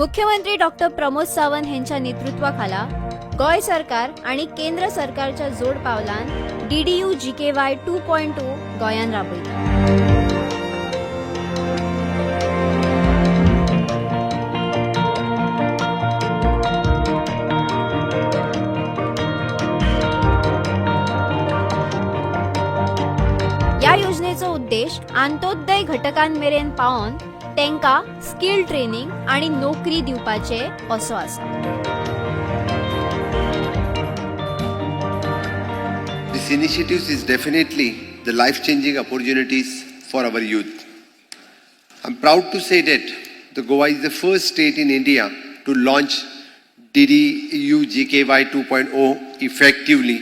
मुख्यमंत्री डॉक्टर प्रमोद सावंत यांच्या नेतृत्वाखाला गोय सरकार आणि केंद्र सरकारच्या जोड पावलान DDU GKY 2.0 गोयान राबयता। या योजनेचो उद्देश अंत्योदय घटकांमेरेन पावोन तेंका स्किल ट्रेनिंग आणि नोकरी दिवपाचे असो आसा। This initiative is definitely the life-changing opportunities for our youth. I'm proud to say that the Goa is the first state in India to launch DDU GKY 2.0 effectively.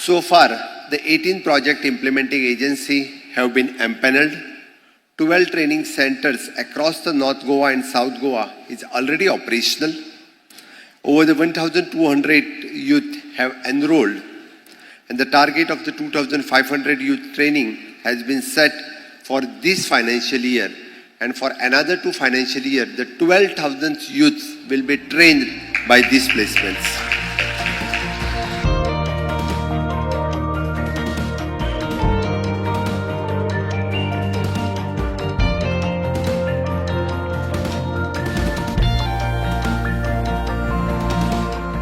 So far, the 18 project implementing agency have been empaneled. 12 training centers across the North Goa and South Goa is already operational. Over the 1,200 youth have enrolled, and the target of the 2,500 youth training has been set for this financial year. And for another 2 financial years, the 12,000 youths will be trained by these placements.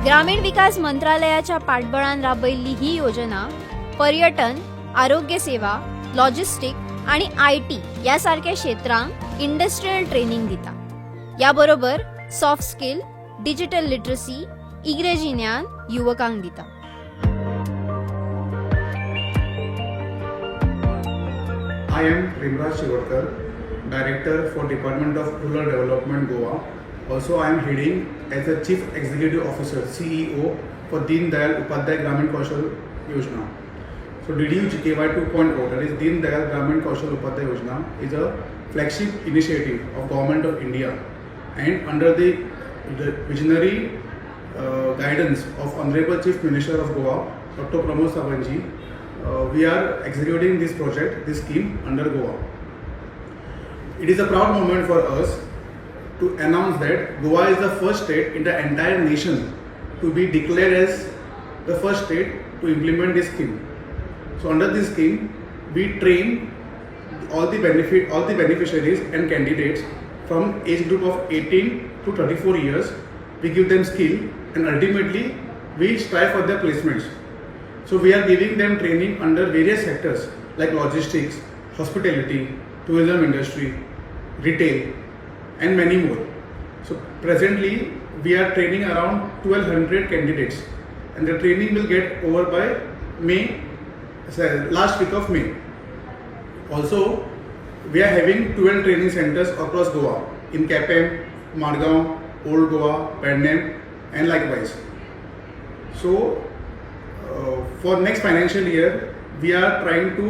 ग्रामीण विकास मंत्रालयाच्या पाठबळान राबयल्ली ही योजना पर्यटन, आरोग्य सेवा, logistic आणि IT यासारख्या क्षेत्रांक industrial training दिता। याबरोबर सॉफ्ट स्किल, डिजिटल लिटरसी, इंग्रजी ज्ञान युवकांक दिता। I am Premraj Shivarkar, Director for Department of Rural Development Goa. Also, I am heading as a Chief Executive Officer (CEO) for Deen Dayal Upadhyay Gramin Kaushal Yojana. So, DDU GKY 2.0, that is Deen Dayal Gramin Kaushal Upadhyay Yojana, is a flagship initiative of Government of India, and under the visionary guidance of Honorable Chief Minister of Goa, Dr. Pramod Sawant ji, we are executing this project, this scheme under Goa. It is a proud moment for us to announce that Goa is the first state in the entire nation to be declared as the first state to implement this scheme. So under this scheme, we train all the beneficiaries and candidates from age group of 18 to 34 years. We give them skill and ultimately we strive for their placements. So we are giving them training under various sectors like logistics, hospitality, tourism industry, retail, and many more. So presently we are training around 1,200 candidates, and the training will get over by last week of May. Also, we are having 12 training centers across Goa in Kapem, Margaon, Old Goa, Pendem, and likewise. So for next financial year, we are trying to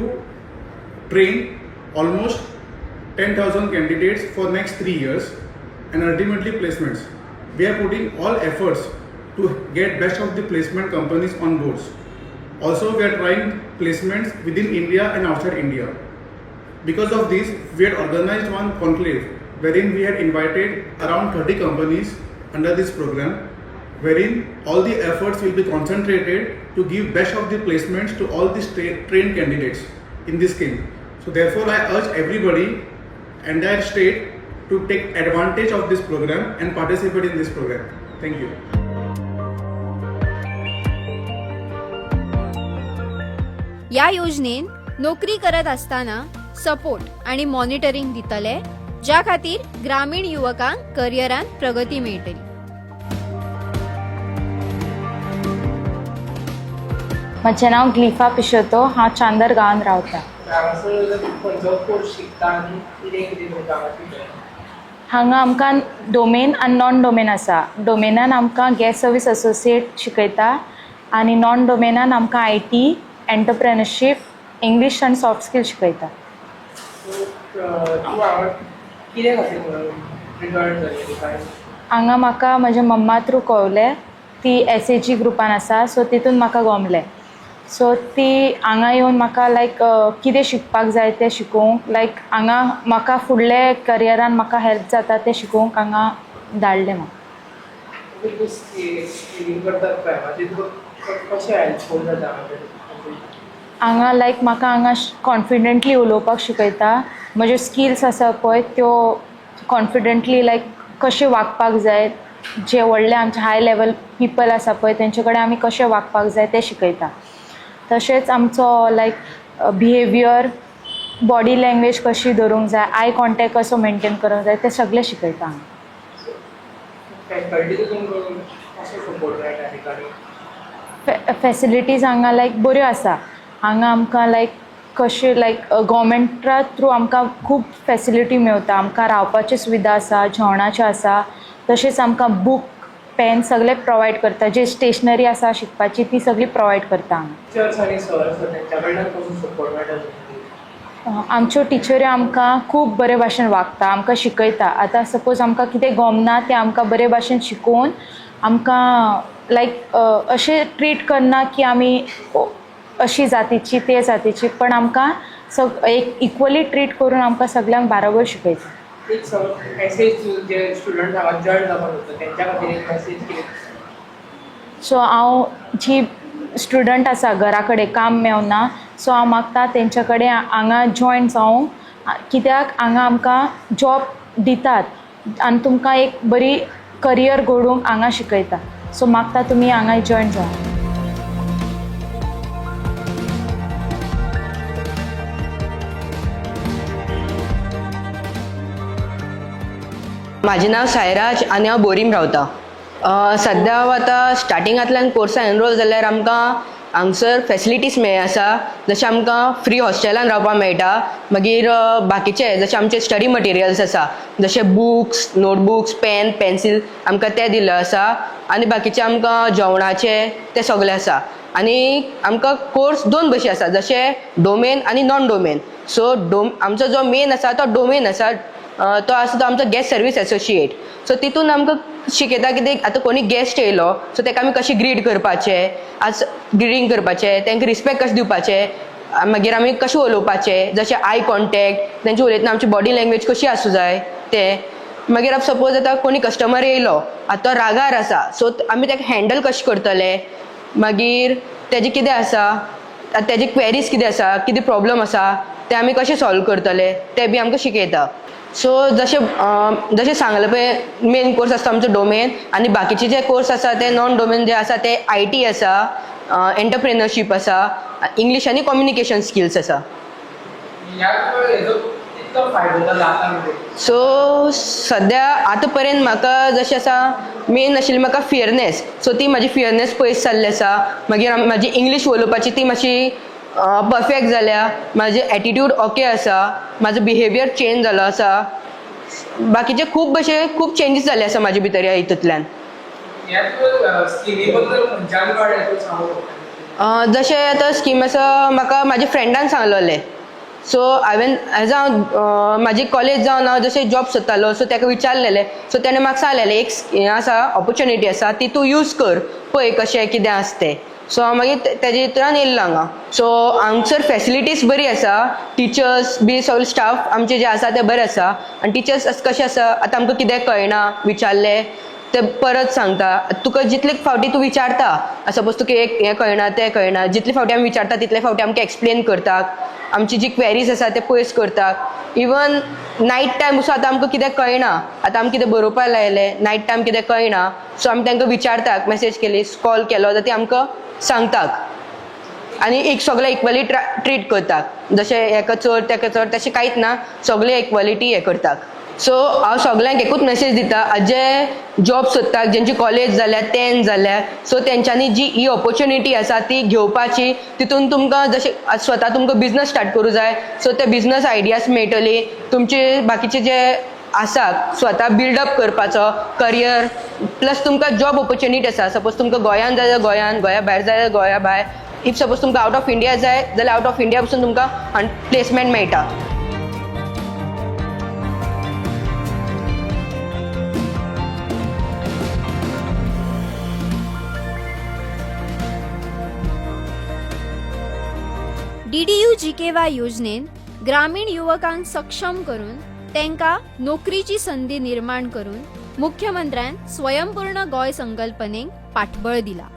train almost 10,000 candidates for next 3 years and ultimately placements. We are putting all efforts to get best of the placement companies on boards. Also, we are trying placements within India and outside India. Because of this, we had organized one conclave wherein we had invited around 30 companies under this program, wherein all the efforts will be concentrated to give best of the placements to all the trained candidates in this scheme. So therefore, I urge everybody, entire state, to take advantage of this program and participate in this program. Thank you. या योजनेन नोकरी करत असताना support आणि monitoring दितले, ज्या खातीर ग्रामीण युवकांक करियरान प्रगती मेळटली। म्हजें नांव ग्लिफा पिशोतो, हांव चांदर गांवांत रावतां। हांगा आमकां डोमेन आनी नॉन डोमेन आसा। डोमेनान आमकां गॅस सर्वीस असोसिएट शिकयता आनी नॉन डोमेनान आमकां IT, एंटरप्रेन्योरशीप, इंग्लीश आनी सॉफ्ट स्किल शिकयता। हांगा म्हाका म्हज्या मम्मा थ्रू कळवलें, ती SAG ग्रुपान आसा, सो तितून म्हाका गमलें। सो ती हांगा येवन म्हाका लायक कितें शिकपाक जाय तें शिकोवंक लायक हांगा म्हाका फुडले करियरान म्हाका हेल्प जाता तें शिकोवंक हांगा धाडलें म्हाका. हांगा लायक म्हाका हांगा कॉन्फिडंटली उलोवपाक शिकयता. म्हज्यो स्किल्स आसा पळय त्यो कॉन्फिडंटली लायक कशें वागपाक जाय, जे व्हडले आमचे हाय लेवल पिपल आसा पळय तेंचे कडेन आमी कशें वागपाक जाय तें शिकयता. तशेंच आमचो लायक बिहेवियर, बॉडी लँग्वेज कशी धरूंक जाय, आय कॉन्टेक्ट कसो मेंटेन करूंक जाय तें सगळें शिकयता हांगा. फॅसिलिटीज हांगा लायक बऱ्यो आसा. हांगा आमकां लायक कशें लायक गव्हर्मेंटा थ्रू आमकां खूब फॅसिलिटी मेळटा. आमकां रावपाची सुविधा आसा, जेवणाचें आसा, तशेंच आमकां बूक पेन सगळे प्रोवायड करता. जे स्टेशनरी आसा शिकपाची ती सगळी प्रोवायड करता हांगा. आमच्यो टिचऱ्यो आमकां खूब बरे भाशेन वागता, आमकां शिकयता. आतां सपोज आमकां कितें गमना तें आमकां बरे भाशेन शिकोवन आमकां लायक अशें ट्रीट करना की आमी अशी जातीची ते जातीची, पण आमकां एक इक्वली ट्रीट करून आमकां सगळ्यांक बाराबर शिकयता. सो हांव जी स्टुडंट आसा घरा कडेन काम मेळना, सो हांव मागता तेंच्या कडेन हांगा जॉयन जावं, कित्याक हांगा आमकां जॉब दितात आनी तुमकां एक बरी करियर घडोवंक हांगा शिकयता. सो मागता तुमी हांगा जॉयन जावं. माझें नांव सायराज आनी हांव बोरीम रावतां. सद्या हांव आतां स्टार्टिंगांतल्यान कोर्सान एनरोल जाल्यार आमकां हांगसर फॅसिलिटीज मेळ्ळे आसा. जशें आमकां फ्री हॉस्टेलान रावपाक मेळटा. मागीर बाकीचे जशे आमचे स्टडी मटिरियल्स आसा, जशे बुक्स, नोटबुक्स, पेन, पेन्सील आमकां ते दिल्ले आसा. आनी बाकीचे आमकां जेवणाचे ते सगळे आसा. आनी आमकां कोर्स दोन भशेन आसा, जशे डोमेन आनी नॉन डोमेन. सो आमचो जो मेन आसा तो डोमेन आसा, तो आसा तो आमचो गॅस्ट सर्वीस एसोसिएट. सो तितून आमकां शिकयता कितें आतां कोणी गॅस्ट येयलो सो ताका आमी कशें ग्रीट करपाचें, आज ग्रिटींग करपाचें, तांकां रिस्पेक्ट कशें दिवपाचें, मागीर आमी कशें उलोवपाचें, जशें आय कॉन्टेक्ट, तांचे उलयतना आमची बॉडी लँग्वेज कशी आसूं जाय तें. मागीर सपोज आतां कोणी कस्टमर येयलो, आतां तो रागार आसा, सो आमी ताका हँडल कशें करतले, मागीर तेजें कितें आसा, तेजी क्वेरीज कितें आसा, कितें प्रॉब्लम आसा ते आमी कशें सॉल्व करतले तें बी आमकां शिकयता. सो जशें सांगलें पळय मेन कोर्स आसता आमचो डोमेन, आनी बाकीचे जे कोर्स आसा ते नॉन डोमेन जे आसा ते IT आसा, एंटरप्रेनरशीप आसा, इंग्लीश आनी कम्युनिकेशन स्किल्स आसा. सो सद्या आतां पर्यंत म्हाका जशें आसा मेन आशिल्ली म्हाका फियरनेस. सो ती म्हाजी फियरनेस पयस जाल्ली आसा. मागीर म्हाजी इंग्लीश उलोवपाची ती मातशी परफेक्ट जाल्या. म्हाजे एटिट्यूड ओके आसा. म्हाजो बिहेवियर चेंज जालो आसा. बाकीचे खूब चेंजीस जाल्ले आसा म्हाजे भितर ह्या हितूंतल्यान. जशें आतां स्कीम आसा म्हाका म्हाज्या फ्रेंडान सांगलेलें. सो हांवें म्हाजी कॉलेज जावन हांव जशें जॉब सोदतालो सो ताका विचारलेलें. सो ताणें म्हाका सांगलेलें एक हें आसा, ऑपॉर्च्युनिटी आसा, ती तूं यूज कर, पळय कशें कितें आसा तें. सो हांव मागीर तेजे हितून येयल्लो हांगा. सो हांगसर फॅसिलिटीज बरी आसा. टिचर्स बी सगळे स्टाफ आमचे जे आसा ते बरे आसा. आनी टिचर्स कशें आसा, आतां आमकां कितें कळना विचारलें ते परत सांगता. तुका जितले फावटी तूं विचारता, सपोज तुका एक हें कळना तें कळना, जितले फावटी आमी विचारता तितले फावटी आमकां एक्सप्लेन करता. आमची जी क्वेरीज आसा ते पयस करता. इवन नायट टायम असो आतां आमकां कितें कळना, आतां आमी कितें बरोवपाक लायलें, नायट टायम कितें कळना, सो आमी तांकां विचारतात, मेसेज केली, कॉल केलो जाल्यार ती आमकां सांगतात. आनी एक सगळे इक्वली ट्रीट करतात. जशें हेका चड तेका चड तशें कांयच ना, सगळे इक्वलिटी हें करतात. सो हांव सगळ्यांक एकूच मेसेज दिता, जे जॉब सोदतात, जेंची कॉलेज जाल्या 10 जाल्या, सो तेंच्यांनी जी ही ऑपॉर्च्युनिटी आसा ती घेवपाची. तितून तुमकां जशें स्वता तुमकां बिझनस स्टार्ट करूं जाय सो ते बिझनस आयडियाज मेळटली. तुमचे बाकीचे जे आसा स्वता बिल्डअप करपाचो करियर, प्लस तुमकां जॉब ऑपॉर्च्युनिटी आसा. सपोज तुमकां गोंयान जाय जाल्यार गोंयान, गोंया भायर जाय जाल्यार गोंया भायर. इफ सपोज तुमकां आउट ऑफ इंडिया जाय जाल्यार आउट ऑफ इंडिया पसून तुमकां प्लेसमेंट मेळटा. PMUGKY योजनेन ग्रामीण युवकांक सक्षम करून त्यांका नोकरीची संधी निर्माण करून मुख्यमंत्र्यान स्वयंपूर्ण गोंय संकल्पनेक पाठबळ दिला.